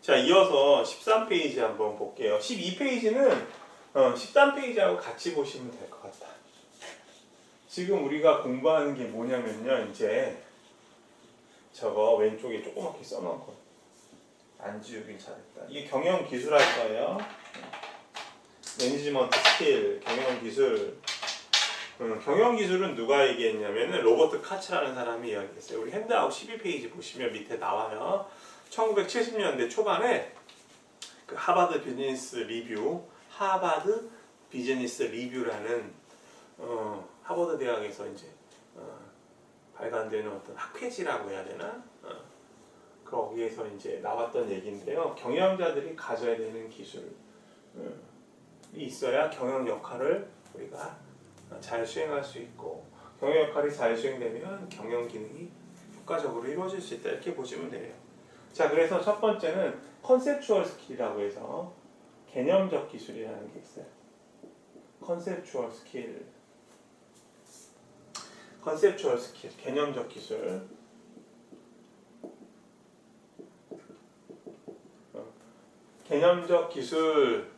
자, 이어서 13페이지 한번 볼게요. 12페이지는 13페이지하고 같이 보시면 될 것 같다. 지금 우리가 공부하는 게 뭐냐면요. 이제 저거 왼쪽에 조그맣게 써놓은 거. 안 지우길 잘했다. 이게 경영 기술 할 거예요. 매니지먼트 스킬, 경영 기술. 경영 기술은 누가 얘기했냐면은 로버트 카츠라는 사람이 이야기했어요. 우리 핸드아웃 12페이지 보시면 밑에 나와요. 1970년대 초반에 그 하버드 비즈니스 리뷰라는 하버드 대학에서 이제 발간되는 어떤 학회지라고 해야 되나? 거기에서 이제 나왔던 얘기인데요. 경영자들이 가져야 되는 기술이 있어야 경영 역할을 우리가 잘 수행할 수 있고, 경영 역할이 잘 수행되면 경영 기능이 효과적으로 이루어질 수 있다, 이렇게 보시면 돼요. 자, 그래서 첫 번째는 컨셉추얼 스킬이라고 해서 개념적 기술이라는 게 있어요. 컨셉추얼 스킬, 개념적 기술. 개념적 기술,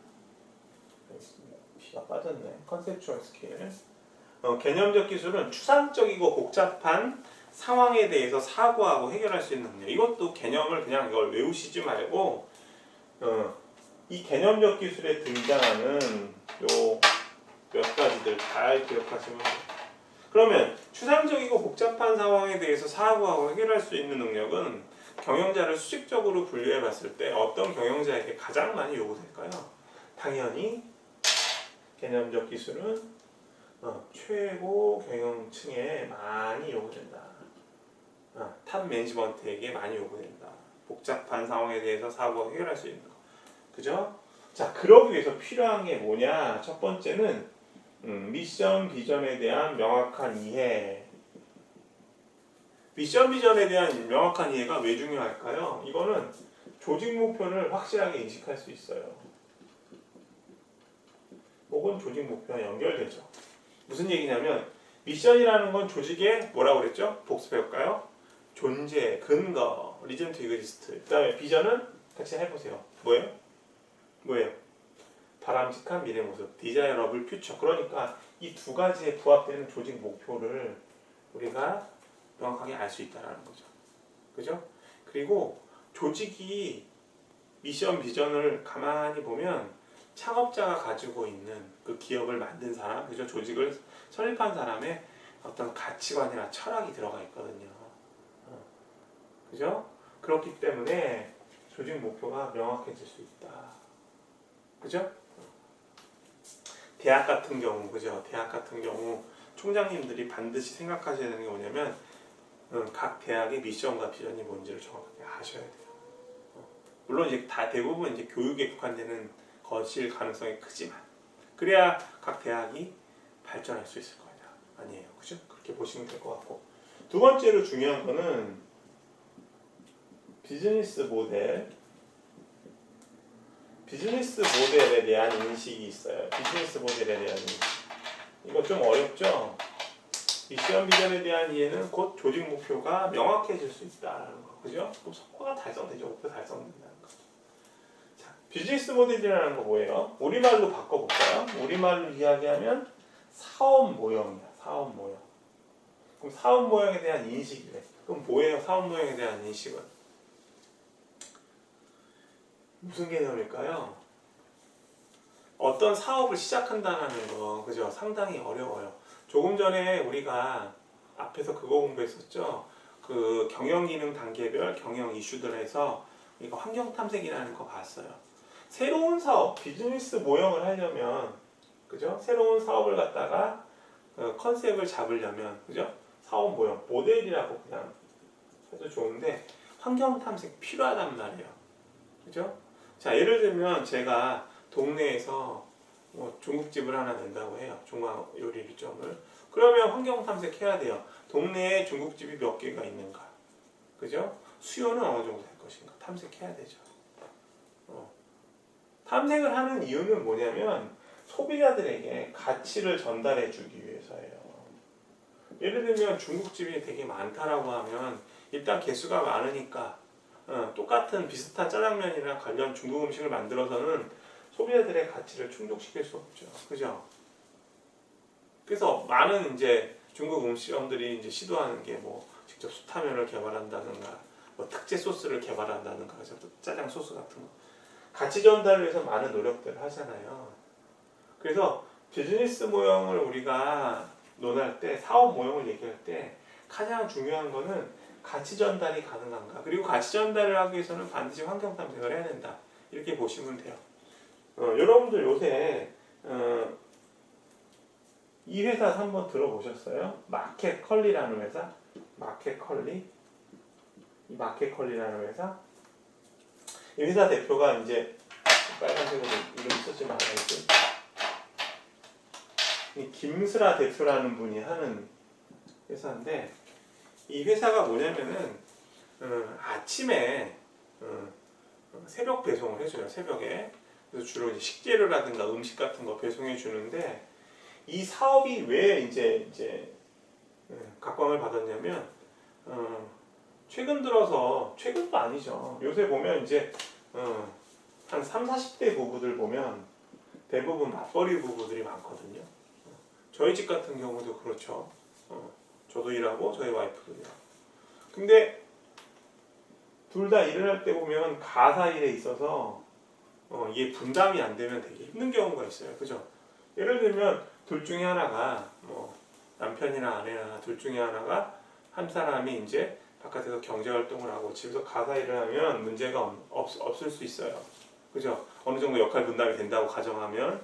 피가 빠졌네. 컨셉추얼 스킬. 개념적 기술은 추상적이고 복잡한 상황에 대해서 사고하고 해결할 수 있는 능력. 이것도 개념을 그냥 이걸 외우시지 말고 이 개념적 기술에 등장하는 요 몇 가지들 잘 기억하시면 돼요. 그러면 추상적이고 복잡한 상황에 대해서 사고하고 해결할 수 있는 능력은 경영자를 수직적으로 분류해 봤을 때 어떤 경영자에게 가장 많이 요구될까요? 당연히 개념적 기술은 최고 경영층에 많이 요구된다. 탑 매니지먼트에게 많이 요구된다. 복잡한 상황에 대해서 사고하고 해결할 수 있는 거. 그죠? 자, 그러기 위해서 필요한 게 뭐냐? 첫 번째는 미션 비전에 대한 명확한 이해. 미션 비전에 대한 명확한 이해가 왜 중요할까요? 이거는 조직 목표를 확실하게 인식할 수 있어요. 혹은 조직 목표와 연결되죠. 무슨 얘기냐면 미션이라는 건 조직의 뭐라고 그랬죠? 복습해볼까요? 존재, 근거, 리즌 투 이그지스트. 그 다음에 비전은 같이 해보세요. 뭐예요? 바람직한 미래 모습, 디자이러블 퓨처. 그러니까 이 두 가지에 부합되는 조직 목표를 우리가 명확하게 알 수 있다는 거죠. 그죠? 그리고 조직이 미션 비전을 가만히 보면 창업자가 가지고 있는 그 기업을 만든 사람, 그죠? 조직을 설립한 사람의 어떤 가치관이나 철학이 들어가 있거든요. 그죠? 그렇기 때문에 조직 목표가 명확해질 수 있다. 그죠? 대학 같은 경우, 그죠? 대학 같은 경우 총장님들이 반드시 생각하셔야 되는 게 뭐냐면 각 대학의 미션과 비전이 뭔지를 정확하게 아셔야 돼요. 물론 이제 다 대부분 이제 교육에 국한되는 것일 가능성이 크지만 그래야 각 대학이 발전할 수 있을 거예요. 아니에요, 그죠? 그렇게 보시면 될 것 같고, 두 번째로 중요한 거는 비즈니스 모델에 대한 인식이 있어요. 비즈니스 모델에 대한 인식. 이거 좀 어렵죠? 미션 비전에 대한 이해는 곧 조직 목표가 명확해질 수 있다는 거, 그죠? 그럼 성과가 달성되죠. 목표 달성된다는 거. 자, 비즈니스 모델이라는 거 뭐예요? 우리말로 바꿔볼까요? 우리말로 이야기하면 사업 모형이야. 사업 모형. 그럼 사업 모형에 대한 인식이래. 그럼 뭐예요? 사업 모형에 대한 인식은 무슨 개념일까요? 어떤 사업을 시작한다는 거, 그죠? 상당히 어려워요. 조금 전에 우리가 앞에서 그거 공부했었죠. 그 경영 기능 단계별 경영 이슈들에서 이거 환경 탐색이라는 거 봤어요. 새로운 사업, 비즈니스 모형을 하려면, 그죠? 새로운 사업을 갖다가 컨셉을 잡으려면, 그죠? 사업 모형, 모델이라고 그냥 해도 좋은데 환경 탐색 필요하단 말이에요. 그죠? 자, 예를 들면 제가 동네에서 뭐 중국집을 하나 낸다고 해요. 중화 요리점을. 그러면 환경 탐색해야 돼요. 동네에 중국집이 몇 개가 있는가, 그죠? 수요는 어느 정도 될 것인가 탐색해야 되죠. 탐색을 하는 이유는 뭐냐면 소비자들에게 가치를 전달해 주기 위해서예요. 예를 들면 중국집이 되게 많다라고 하면 일단 개수가 많으니까 똑같은 비슷한 짜장면이나 관련 중국 음식을 만들어서는 소비자들의 가치를 충족시킬 수 없죠. 그죠? 그래서 많은 이제 중국 음식점들이 이제 시도하는 게 뭐 직접 수타면을 개발한다든가 뭐 특제 소스를 개발한다든가 그래서 짜장 소스 같은 거 가치 전달을 위해서 많은 노력들을 하잖아요. 그래서 비즈니스 모형을 우리가 논할 때 사업 모형을 얘기할 때 가장 중요한 거는 가치 전달이 가능한가 그리고 가치 전달을 하기 위해서는 반드시 환경 탐색을 해야 된다 이렇게 보시면 돼요. 여러분들 요새 이 회사 한번 들어보셨어요? 마켓컬리라는 회사? 마켓컬리? 이 마켓컬리라는 회사? 이 회사 대표가 이제 빨간색으로 이름 쓰지 말아야지. 이 김슬아 대표라는 분이 하는 회사인데 이 회사가 뭐냐면은 아침에 새벽 배송을 해줘요. 새벽에. 그래서 주로 이제 식재료라든가 음식 같은 거 배송해 주는데 이 사업이 왜 이제 각광을 받았냐면 최근 들어서 최근도 아니죠. 요새 보면 이제 한 3, 40대 부부들 보면 대부분 맞벌이 부부들이 많거든요. 저희 집 같은 경우도 그렇죠. 저도 일하고 저희 와이프도 일하고. 근데 둘 다 일을 할 때 보면 가사 일에 있어서 이게 분담이 안 되면 되게 힘든 경우가 있어요. 그죠? 예를 들면 둘 중에 하나가 뭐 남편이나 아내나 둘 중에 하나가 한 사람이 이제 바깥에서 경제 활동을 하고 집에서 가사 일을 하면 문제가 없을 수 있어요. 그죠? 어느 정도 역할 분담이 된다고 가정하면.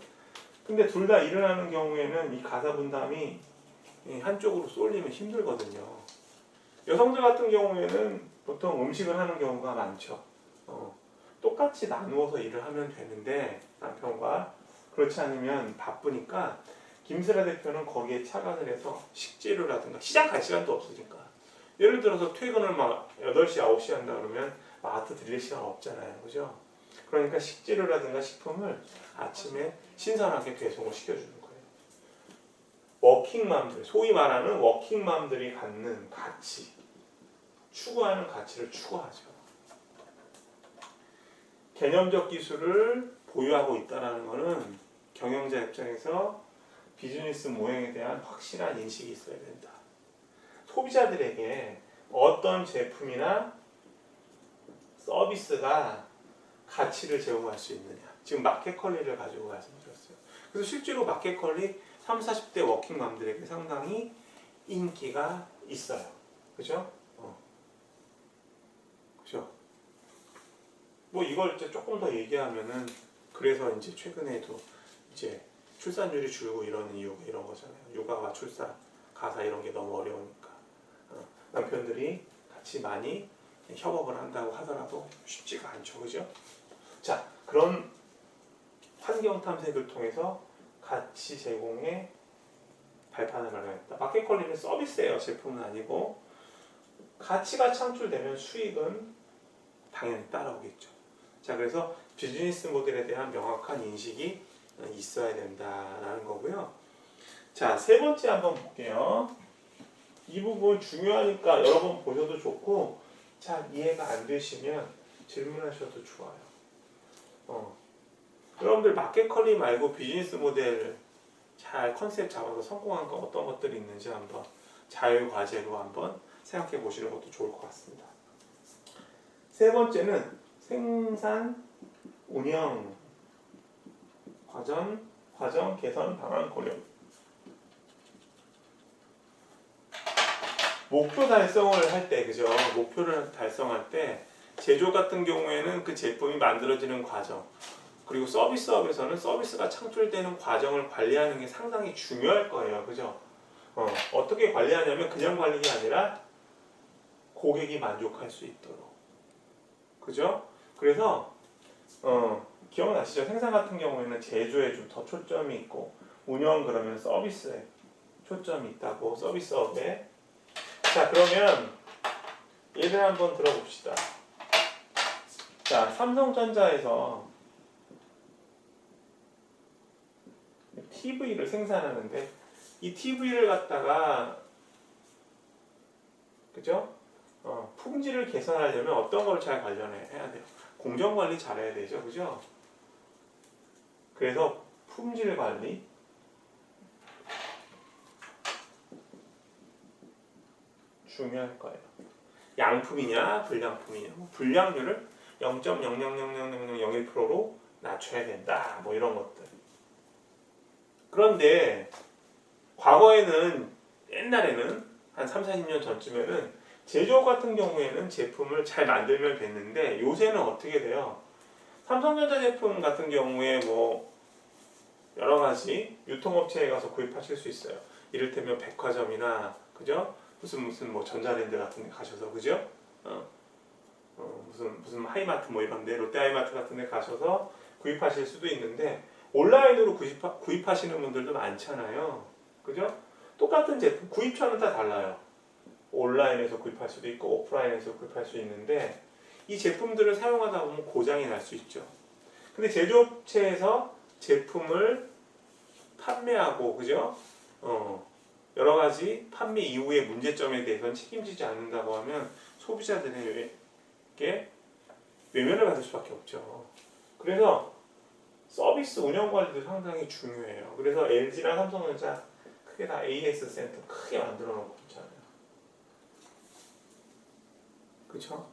근데 둘 다 일을 하는 경우에는 이 가사 분담이 한쪽으로 쏠리면 힘들거든요. 여성들 같은 경우에는 보통 음식을 하는 경우가 많죠. 똑같이 나누어서 일을 하면 되는데 남편과 그렇지 않으면 바쁘니까 김슬아 대표는 거기에 착안을 해서 식재료라든가 시장 갈 시간도 없으니까 예를 들어서 퇴근을 막 8시, 9시 한다 그러면 마트 들릴 시간 없잖아요. 그죠? 그러니까 식재료라든가 식품을 아침에 신선하게 배송을 시켜주는 거예요. 워킹맘들, 소위 말하는 워킹맘들이 갖는 가치, 추구하는 가치를 추구하죠. 개념적 기술을 보유하고 있다는 것은 경영자 입장에서 비즈니스 모형에 대한 확실한 인식이 있어야 된다. 소비자들에게 어떤 제품이나 서비스가 가치를 제공할 수 있느냐. 지금 마켓컬리를 가지고 말씀드렸어요. 그래서 실제로 마켓컬리 30, 40대 워킹맘들에게 상당히 인기가 있어요. 그죠? 그죠? 뭐 이걸 이제 조금 더 얘기하면은 그래서 이제 최근에도 이제 출산율이 줄고 이러는 이유가 이런 거잖아요. 육아와 출산, 가사 이런 게 너무 어려우니까 남편들이 같이 많이 협업을 한다고 하더라도 쉽지가 않죠, 그죠? 자, 그런 환경 탐색을 통해서 가치 제공의 발판을 마련했다. 마켓컬리는 서비스예요, 제품은 아니고. 가치가 창출되면 수익은 당연히 따라오겠죠. 자, 그래서 비즈니스 모델에 대한 명확한 인식이 있어야 된다라는 거고요. 자, 세 번째 한번 볼게요. 이 부분 중요하니까 여러 번 보셔도 좋고, 잘 이해가 안 되시면 질문하셔도 좋아요. 여러분들 마켓컬리 말고 비즈니스 모델 잘 컨셉 잡아서 성공한 거 어떤 것들이 있는지 한번 자율과제로 한번 생각해 보시는 것도 좋을 것 같습니다. 세 번째는 생산, 운영, 과정 개선 방안 고려. 목표 달성을 할 때, 그죠? 목표를 달성할 때 제조 같은 경우에는 그 제품이 만들어지는 과정, 그리고 서비스업에서는 서비스가 창출되는 과정을 관리하는 게 상당히 중요할 거예요. 그죠? 어떻게 관리하냐면 그냥 관리가 아니라 고객이 만족할 수 있도록. 그죠? 그래서 기억나시죠? 생산 같은 경우에는 제조에 좀 더 초점이 있고 운영 그러면 서비스에 초점이 있다고 서비스업에. 자, 그러면 예를 한번 들어봅시다. 자, 삼성전자에서 TV를 생산하는데 이 TV를 갖다가 그죠? 품질을 개선하려면 어떤 걸 잘 관련해야 돼요? 공정 관리 잘해야 되죠, 그죠? 그래서 품질 관리 중요할 거예요. 양품이냐 불량품이냐, 불량률을 0.0000001%로 낮춰야 된다, 뭐 이런 것들. 그런데 과거에는, 옛날에는 한 3, 40년 전쯤에는 제조업 같은 경우에는 제품을 잘 만들면 됐는데 요새는 어떻게 돼요? 삼성전자 제품 같은 경우에 뭐 여러 가지 유통업체에 가서 구입하실 수 있어요. 이를테면 백화점이나, 그죠? 무슨 뭐 전자랜드 같은 데 가셔서, 그죠? 무슨 하이마트 뭐 이런 데, 롯데 하이마트 같은 데 가셔서 구입하실 수도 있는데 온라인으로 구입하시는 분들도 많잖아요. 그죠? 똑같은 제품, 구입처는 다 달라요. 온라인에서 구입할 수도 있고 오프라인에서 구입할 수 있는데 이 제품들을 사용하다 보면 고장이 날 수 있죠. 근데 제조업체에서 제품을 판매하고, 그죠? 여러 가지 판매 이후의 문제점에 대해서는 책임지지 않는다고 하면 소비자들에게 외면을 받을 수밖에 없죠. 그래서 서비스 운영 관리도 상당히 중요해요. 그래서 LG나 삼성전자 크게 다 AS 센터 크게 만들어 놓고 있잖아요. 그쵸?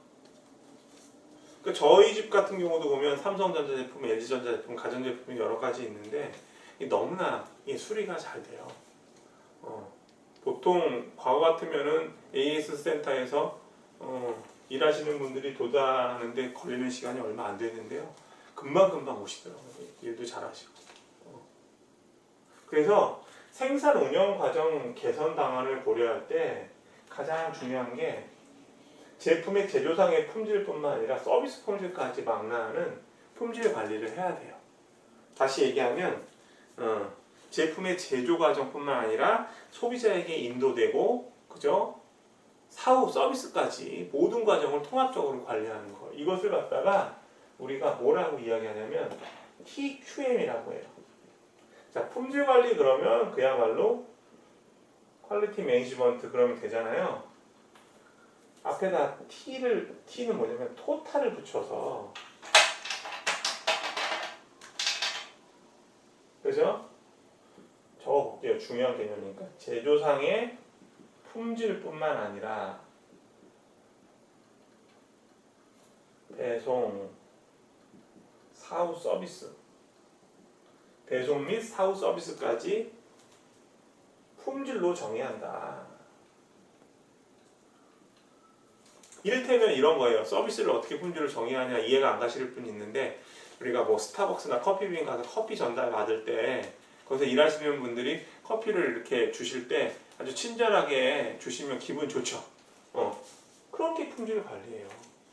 그러니까 저희 집 같은 경우도 보면 삼성전자 제품, LG전자 제품, 가전제품이 여러 가지 있는데 너무나 수리가 잘 돼요. 보통 과거 같으면은 AS 센터에서 일하시는 분들이 도달하는데 걸리는 시간이 얼마 안 되는데요. 금방금방 오시더라고요. 일도 잘하시고. 그래서 생산 운영 과정 개선 방안을 고려할 때 가장 중요한 게 제품의 제조상의 품질뿐만 아니라 서비스 품질까지 망라하는 품질 관리를 해야 돼요. 다시 얘기하면 제품의 제조 과정뿐만 아니라 소비자에게 인도되고, 그죠? 사후 서비스까지 모든 과정을 통합적으로 관리하는 거. 이것을 갖다가 우리가 뭐라고 이야기하냐면 TQM이라고 해요. 자, 품질 관리 그러면 그야말로 퀄리티 매니지먼트 그러면 되잖아요. 앞에다 T는 뭐냐면 토탈을 붙여서, 그죠? 적어볼게요. 중요한 개념이니까. 제조상의 품질뿐만 아니라 배송, 사후 서비스, 배송 및 사후 서비스까지 품질로 정의한다. 이를테면 이런 거예요. 서비스를 어떻게 품질로 정의하냐 이해가 안 가실 분이 있는데, 우리가 뭐 스타벅스나 커피빈 가서 커피 전달 받을 때 거기서 일하시는 분들이 커피를 이렇게 주실 때 아주 친절하게 주시면 기분 좋죠. 그런 게 품질 관리예요.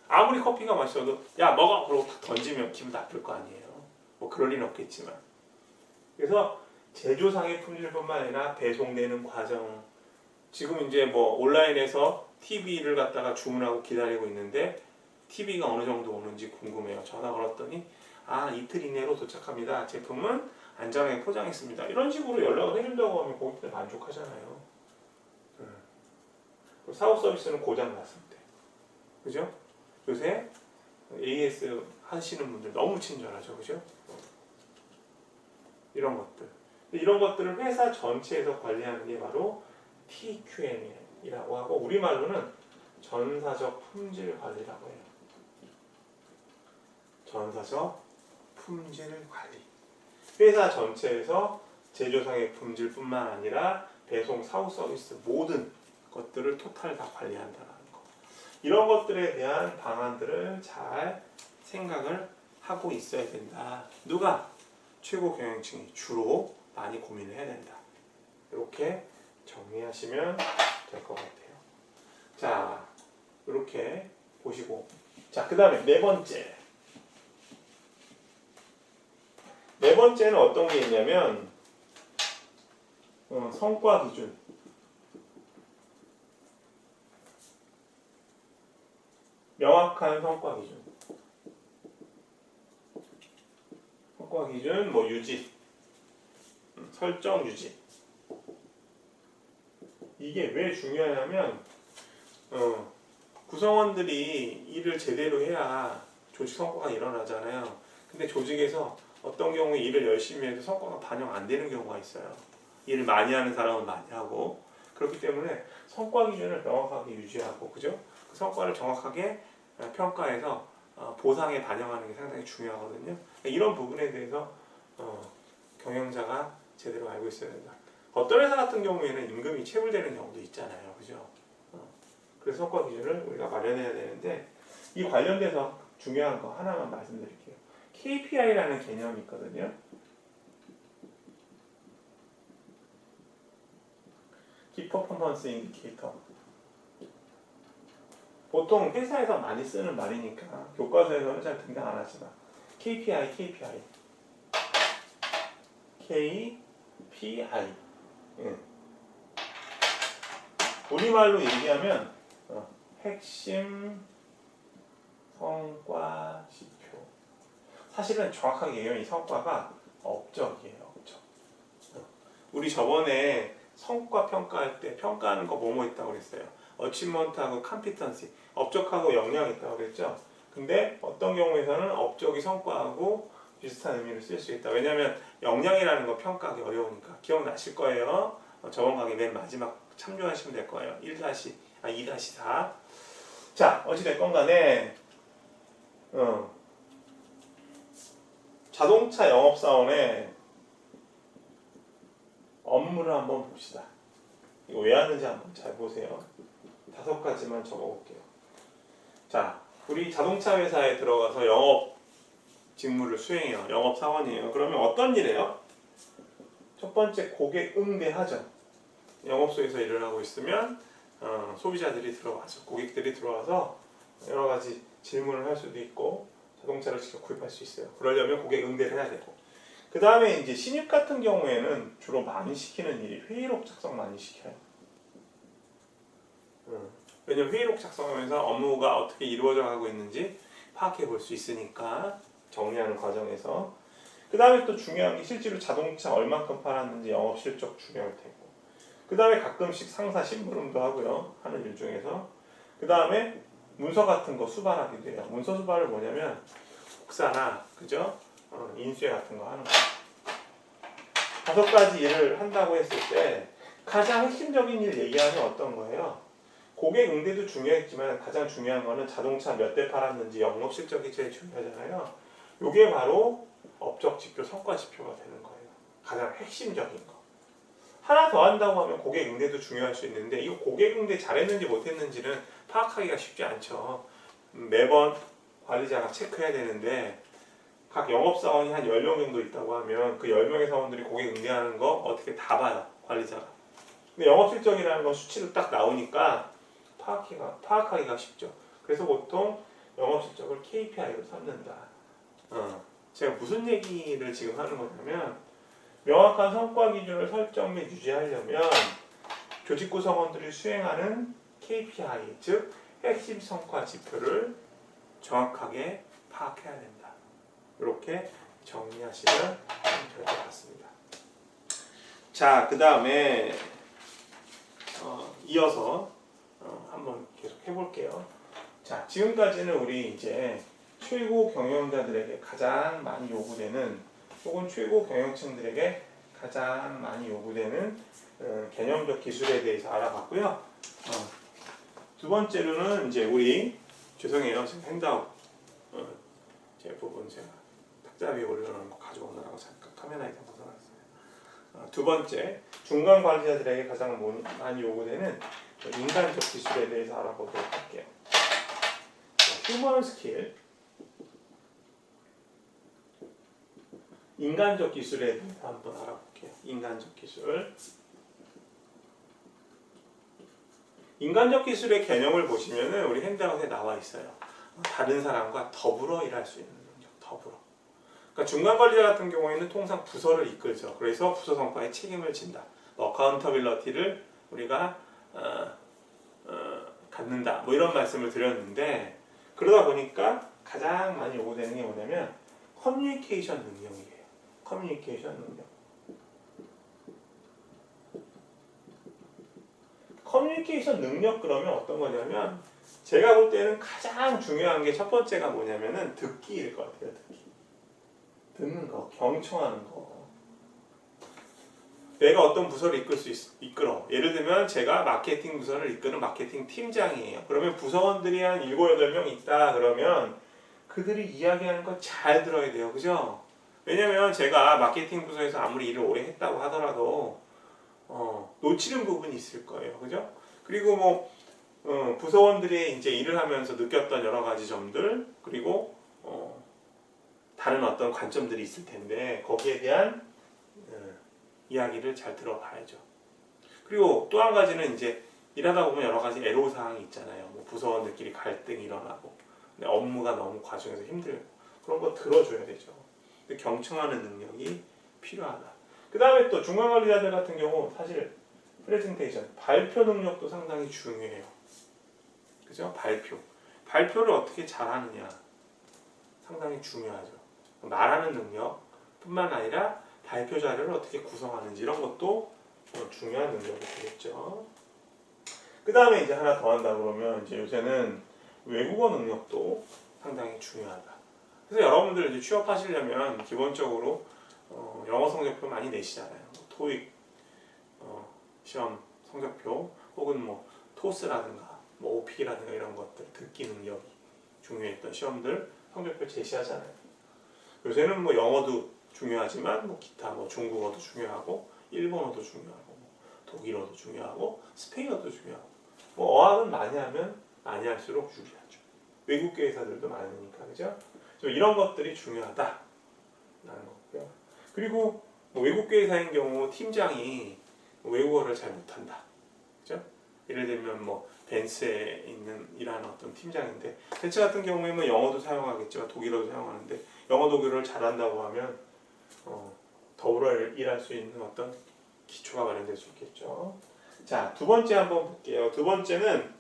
아무리 커피가 맛있어도 야 먹어 그러고 탁 던지면 기분 나쁠 거 아니에요. 뭐 그럴 리는 없겠지만. 그래서 제조상의 품질뿐만 아니라 배송되는 과정. 지금 이제 뭐 온라인에서 TV를 갖다가 주문하고 기다리고 있는데 TV가 어느 정도 오는지 궁금해요. 전화 걸었더니 이틀 이내로 도착합니다. 제품은 안전하게 포장했습니다. 이런 식으로 연락을 해준다고 하면 고객들 만족하잖아요. 사후 서비스는 고장 났을 때, 그죠? 요새 AS 하시는 분들 너무 친절하죠, 그죠? 이런 것들을 회사 전체에서 관리하는 게 바로 TQM이라고 하고 우리말로는 전사적 품질 관리라고 해요. 전사적 품질 관리. 회사 전체에서 제조상의 품질뿐만 아니라 배송, 사후 서비스 모든 것들을 토탈 다 관리한다는 거. 이런 것들에 대한 방안들을 잘 생각을 하고 있어야 된다. 누가? 최고 경영층이 주로 많이 고민을 해야 된다. 이렇게 정리하시면 될 것 같아요. 자, 이렇게 보시고, 자, 그 다음에 네 번째는 어떤 게 있냐면 성과 기준. 명확한 성과 기준. 성과 기준 뭐 유지, 설정 유지. 이게 왜 중요하냐면 구성원들이 일을 제대로 해야 조직 성과가 일어나잖아요. 근데 조직에서 어떤 경우에 일을 열심히 해도 성과가 반영 안 되는 경우가 있어요. 일을 많이 하는 사람은 많이 하고, 그렇기 때문에 성과 기준을 명확하게 유지하고, 그죠? 그 성과를 정확하게 평가해서 보상에 반영하는 게 상당히 중요하거든요. 이런 부분에 대해서 경영자가 제대로 알고 있어야 된다. 어떤 회사 같은 경우에는 임금이 체불되는 경우도 있잖아요, 그죠? 그래서 성과 기준을 우리가 마련해야 되는데, 이 관련돼서 중요한 거 하나만 말씀드릴게요. KPI라는 개념이 있거든요. Key Performance Indicator. 보통 회사에서 많이 쓰는 말이니까 교과서에서는 잘 등장 안 하지만 KPI. 예. 우리말로 얘기하면 핵심 성과 지표. 사실은 정확하게 얘기하면 이 성과가 업적이에요. 업적. 우리 저번에 성과 평가할 때 평가하는 거 뭐뭐 있다고 그랬어요. 어치먼트하고 컴피턴시, 업적하고 역량이 있다고 그랬죠. 근데 어떤 경우에서는 업적이 성과하고 비슷한 의미를 쓸 수 있다. 왜냐하면 역량이라는 거 평가하기 어려우니까. 기억나실 거예요. 저번 강의 맨 마지막 참조하시면 될 거예요. 2-4. 자, 어찌됐건 간에 자동차 영업사원의 업무를 한번 봅시다. 이거 왜 하는지 한번 잘 보세요. 5가지만 적어볼게요. 자, 우리 자동차 회사에 들어가서 영업 직무를 수행해요. 영업사원이에요. 그러면 어떤 일 해요? 첫 번째, 고객 응대하죠. 영업소에서 일을 하고 있으면 소비자들이 들어와서, 고객들이 들어와서 여러 가지 질문을 할 수도 있고 자동차를 직접 구입할 수 있어요. 그러려면 고객 응대를 해야 되고, 그 다음에 이제 신입 같은 경우에는 주로 많이 시키는 일이 회의록 작성 많이 시켜요. 왜냐면 회의록 작성하면서 업무가 어떻게 이루어져 가고 있는지 파악해 볼 수 있으니까, 정리하는 과정에서. 그 다음에 또 중요한 게 실제로 자동차 얼만큼 팔았는지 영업 실적 중요할 테고, 그 다음에 가끔씩 상사 심부름도 하고요, 하는 일 중에서. 그 다음에 문서 같은 거 수발하기도 해요. 문서 수발을 뭐냐면 복사나, 그죠? 인쇄 같은 거 하는 거. 5가지 일을 한다고 했을 때 가장 핵심적인 일 얘기하면 어떤 거예요? 고객 응대도 중요했지만 가장 중요한 거는 자동차 몇 대 팔았는지 영업 실적이 제일 중요하잖아요. 이게 바로 업적 지표, 성과 지표가 되는 거예요. 가장 핵심적인 거. 하나 더 한다고 하면 고객 응대도 중요할 수 있는데, 이거 고객 응대 잘했는지 못했는지는 파악하기가 쉽지 않죠. 매번 관리자가 체크해야 되는데, 각 영업사원이 한 10명 정도 있다고 하면 그 10명의 사원들이 고객 응대하는 거 어떻게 다 봐요, 관리자가. 근데 영업실적이라는 건 수치로 딱 나오니까 파악하기가 쉽죠. 그래서 보통 영업실적을 KPI로 삼는다. 제가 무슨 얘기를 지금 하는 거냐면, 명확한 성과 기준을 설정 및 유지하려면 조직 구성원들이 수행하는 KPI, 즉 핵심 성과 지표를 정확하게 파악해야 된다. 이렇게 정리하시면 될 것 같습니다. 자, 그 다음에 이어서 한번 계속 해볼게요. 자, 지금까지는 우리 이제 최고 경영자들에게 가장 많이 요구되는, 혹은 최고 경영층들에게 가장 많이 요구되는 개념적 기술에 대해서 알아봤고요. 두 번째로는 이제 우리, 죄송해요, 지금 핸드아웃 제 부분 제가 탁자 위에 올려놓은 거 가져오느라고 잠깐 카메라에서 벗어났어요. 두 번째, 중간 관리자들에게 가장 많이 요구되는 인간적 기술에 대해서 알아보도록 할게요. 휴먼 스킬, 인간적 기술에 대해서 한번 알아볼게요. 인간적 기술. 인간적 기술의 개념을 보시면은 우리 핸드아웃에 나와 있어요. 다른 사람과 더불어 일할 수 있는 능력, 더불어. 그러니까 중간 관리자 같은 경우에는 통상 부서를 이끌죠. 그래서 부서 성과에 책임을 진다. 어카운터빌리티를 우리가 갖는다. 뭐 이런 말씀을 드렸는데, 그러다 보니까 가장 많이 요구되는 게 뭐냐면 커뮤니케이션 능력이에요. 커뮤니케이션 능력. 커뮤니케이션 능력 그러면 어떤 거냐면 제가 볼 때는 가장 중요한 게 첫 번째가 뭐냐면은 듣기일 것 같아요. 듣기. 듣는 거, 경청하는 거. 내가 어떤 부서를 이끌어. 예를 들면 제가 마케팅 부서를 이끄는 마케팅 팀장이에요. 그러면 부서원들이 한 7, 8명 있다 그러면 그들이 이야기하는 거 잘 들어야 돼요. 그죠? 왜냐면 제가 마케팅 부서에서 아무리 일을 오래 했다고 하더라도 놓치는 부분이 있을 거예요. 그죠? 그리고 뭐 부서원들이 이제 일을 하면서 느꼈던 여러 가지 점들 그리고 다른 어떤 관점들이 있을 텐데 거기에 대한 이야기를 잘 들어봐야죠. 그리고 또 한 가지는 이제 일하다 보면 여러 가지 애로사항이 있잖아요. 뭐 부서원들끼리 갈등이 일어나고 업무가 너무 과정에서 힘들고 그런 거 들어줘야 되죠. 근데 경청하는 능력이 필요하다. 그 다음에 또 중간관리자들 같은 경우 사실 프레젠테이션, 발표 능력도 상당히 중요해요. 그죠? 발표를 어떻게 잘하느냐 상당히 중요하죠. 말하는 능력뿐만 아니라 발표 자료를 어떻게 구성하는지 이런 것도 중요한 능력이 되겠죠. 그 다음에 이제 하나 더 한다 그러면 이제 요새는 외국어 능력도 상당히 중요하다. 그래서 여러분들 이제 취업하시려면 기본적으로 영어 성적표 많이 내시잖아요. 토익 시험 성적표 혹은 뭐 토스라든가 뭐 OP라든가 이런 것들 듣기 능력이 중요했던 시험들 성적표 제시하잖아요. 요새는 뭐 영어도 중요하지만 뭐 기타 뭐 중국어도 중요하고 일본어도 중요하고 뭐 독일어도 중요하고 스페인어도 중요하고 뭐 어학은 많이 하면 많이 할수록 유리하죠. 외국계 회사들도 많으니까 그죠? 이런 것들이 중요하다라는 거고요. 그리고 뭐 외국계 회사인 경우 팀장이 외국어를 잘 못한다, 그죠? 예를 들면 뭐 벤츠에 있는 일하는 어떤 팀장인데 벤츠 같은 경우에는 영어도 사용하겠지만 독일어도 사용하는데 영어 독일어를 잘한다고 하면 더불어 일할 수 있는 어떤 기초가 마련될 수 있겠죠. 자, 두 번째 한번 볼게요. 두 번째는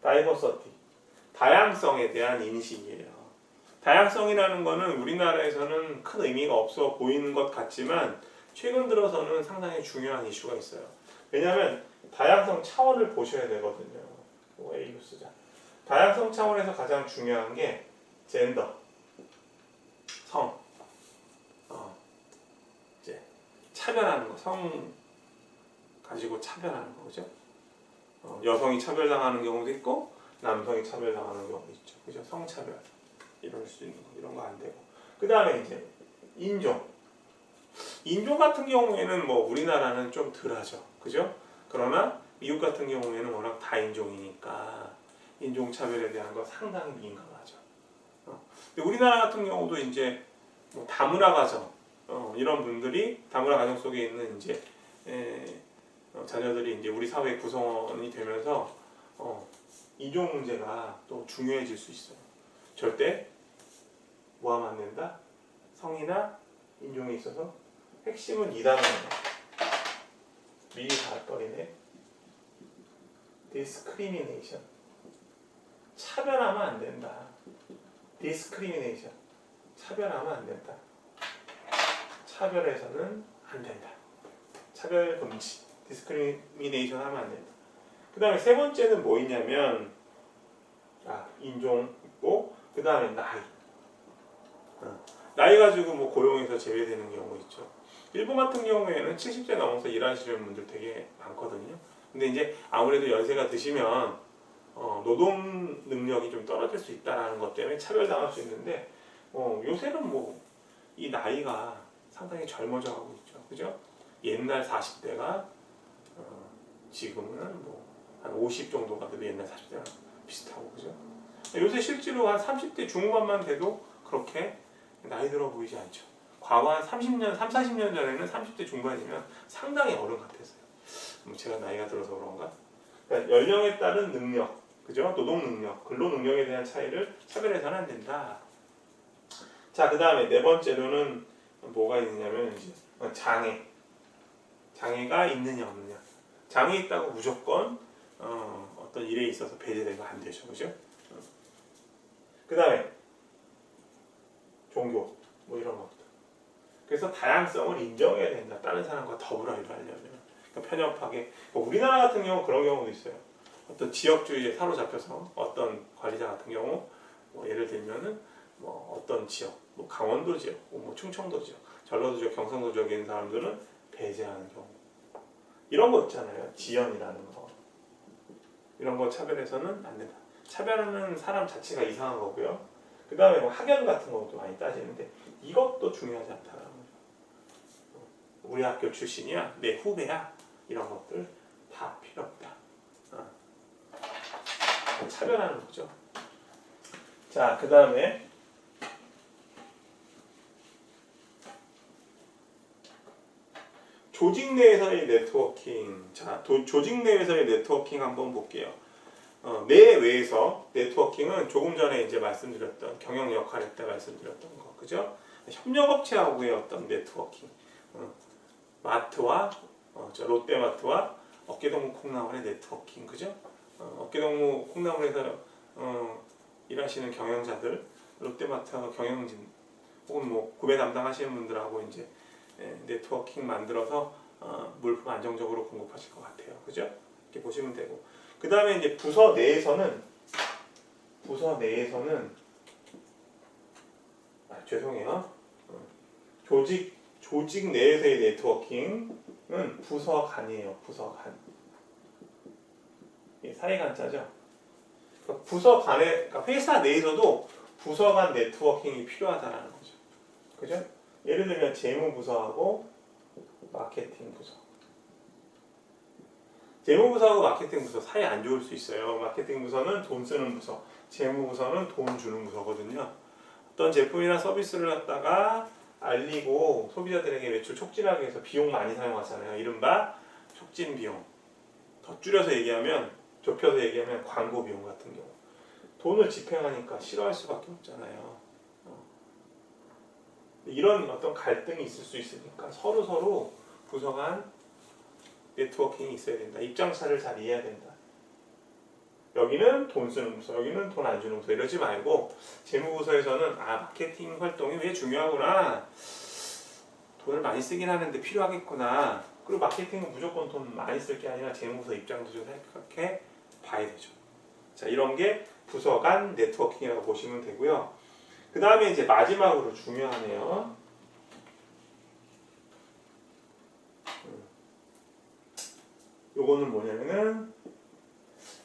다이버서티, 다양성에 대한 인식이에요. 다양성이라는 거는 우리나라에서는 큰 의미가 없어 보이는 것 같지만 최근 들어서는 상당히 중요한 이슈가 있어요. 왜냐하면 다양성 차원을 보셔야 되거든요. A로 쓰자. 다양성 차원에서 가장 중요한 게 젠더, 성, 이제 차별하는 거, 성 가지고 차별하는 거, 그죠? 여성이 차별당하는 경우도 있고 남성이 차별당하는 경우도 있죠, 그죠? 성차별 이럴 수 있는 거, 이런 거 안 되고. 그 다음에 이제 인종 같은 경우에는 뭐 우리나라는 좀 덜하죠, 그죠? 그러나 미국 같은 경우에는 워낙 다인종이니까 인종차별에 대한 거 상당히 민감하죠. 근데 우리나라 같은 경우도 이제 뭐 다문화 가정 이런 분들이 다문화 가정 속에 있는 이제 자녀들이 이제 우리 사회 구성원이 되면서 인종 문제가 또 중요해질 수 있어요. 절대 모하면 안 된다. 성이나 인종에 있어서 핵심은 이 단어예요. 미리 다 버리네. discrimination. 차별하면 안 된다. discrimination. 차별하면 안 된다. 차별해서는 안 된다. 차별 금지. discrimination 하면 안 된다. 그 다음에 세 번째는 뭐 있냐면 인종 있고 그 다음에 나이. 나이 가지고 뭐 고용에서 제외되는 경우 있죠. 일본 같은 경우에는 70세 넘어서 일하시는 분들 되게 많거든요. 근데 이제 아무래도 연세가 드시면 노동 능력이 좀 떨어질 수 있다는 것 때문에 차별당할 수 있는데 요새는 뭐 이 나이가 상당히 젊어져 가고 있죠, 그죠? 옛날 40대가 지금은 뭐 한 50 정도가 돼도 옛날 40대랑 비슷하고, 그죠? 요새 실제로 한 30대 중후반만 돼도 그렇게 나이 들어 보이지 않죠. 과거 한 30년, 40년 전에는 30대 중반이면 상당히 어른 같았어요. 제가 나이가 들어서 그런가? 그러니까 연령에 따른 능력, 그죠? 노동 능력, 근로 능력에 대한 차이를 차별해서는 안 된다. 자, 그 다음에 네 번째로는 뭐가 있느냐면 이제 장애가 있느냐 없느냐. 장애 있다고 무조건 어떤 일에 있어서 배제되면 안 되죠, 그죠? 그 다음에 종교 뭐 이런 것들. 그래서 다양성을 인정해야 된다. 다른 사람과 더불어 일하려면. 그러니까 편협하게. 우리나라 같은 경우 그런 경우도 있어요. 어떤 지역주의에 사로잡혀서 어떤 관리자 같은 경우 뭐 예를 들면은 뭐 어떤 지역, 뭐 강원도 지역, 뭐 충청도 지역, 전라도 지역, 경상도 지역에 있는 사람들은 배제하는 경우 이런 거 있잖아요. 지연이라는 거 이런 거 차별해서는 안 된다. 차별하는 사람 자체가 이상한 거고요. 그 다음에 뭐 학연 같은 것도 많이 따지는데 이것도 중요하지 않다라는 거죠. 우리 학교 출신이야, 내 후배야 이런 것들 다 필요 없다. 차별하는 거죠. 자, 그 다음에 조직 내에서의 네트워킹. 자, 조직 내에서의 네트워킹 한번 볼게요. 내외에서 네트워킹은 조금 전에 이제 말씀드렸던 경영 역할에 때 말씀드렸던 거, 그죠? 협력업체하고의 어떤 네트워킹. 마트와 롯데마트와 어깨동무 콩나물의 네트워킹, 그죠? 어깨동무 콩나물에서 일하시는 경영자들, 롯데마트 경영진 혹은 뭐 구매 담당하시는 분들하고 이제 네트워킹 만들어서 물품 안정적으로 공급하실 것 같아요, 그죠? 이렇게 보시면 되고, 그 다음에 이제 부서 내에서는 죄송해요. 조직 내에서의 네트워킹은 부서 간이에요. 부서 간. 사이간자죠. 그러니까 부서 간에, 그러니까 회사 내에서도 부서 간 네트워킹이 필요하다는 거죠. 그죠? 예를 들면 재무부서하고 마케팅 부서. 재무부서하고 마케팅 부서 사이 안 좋을 수 있어요. 마케팅 부서는 돈 쓰는 부서, 재무부서는 돈 주는 부서거든요. 어떤 제품이나 서비스를 갖다가 알리고 소비자들에게 매출 촉진하기 위해서 비용 많이 사용하잖아요. 이른바 촉진 비용. 더 줄여서 얘기하면, 좁혀서 얘기하면 광고 비용 같은 경우. 돈을 집행하니까 싫어할 수밖에 없잖아요. 이런 어떤 갈등이 있을 수 있으니까 서로 부서 간 네트워킹이 있어야 된다. 입장차를 잘 이해해야 된다. 여기는 돈 쓰는 부서, 여기는 돈 안 주는 부서 이러지 말고 재무부서에서는 마케팅 활동이 왜 중요하구나. 돈을 많이 쓰긴 하는데 필요하겠구나. 그리고 마케팅은 무조건 돈 많이 쓸 게 아니라 재무부서 입장도 좀 생각해 봐야 되죠. 자, 이런 게 부서 간 네트워킹이라고 보시면 되고요. 그 다음에 이제 마지막으로 중요하네요. 요거는 뭐냐면은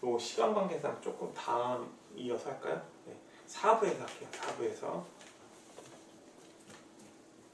요 시간 관계상 조금 다음 이어서 할까요? 네. 4부에서 할게요. 4부에서.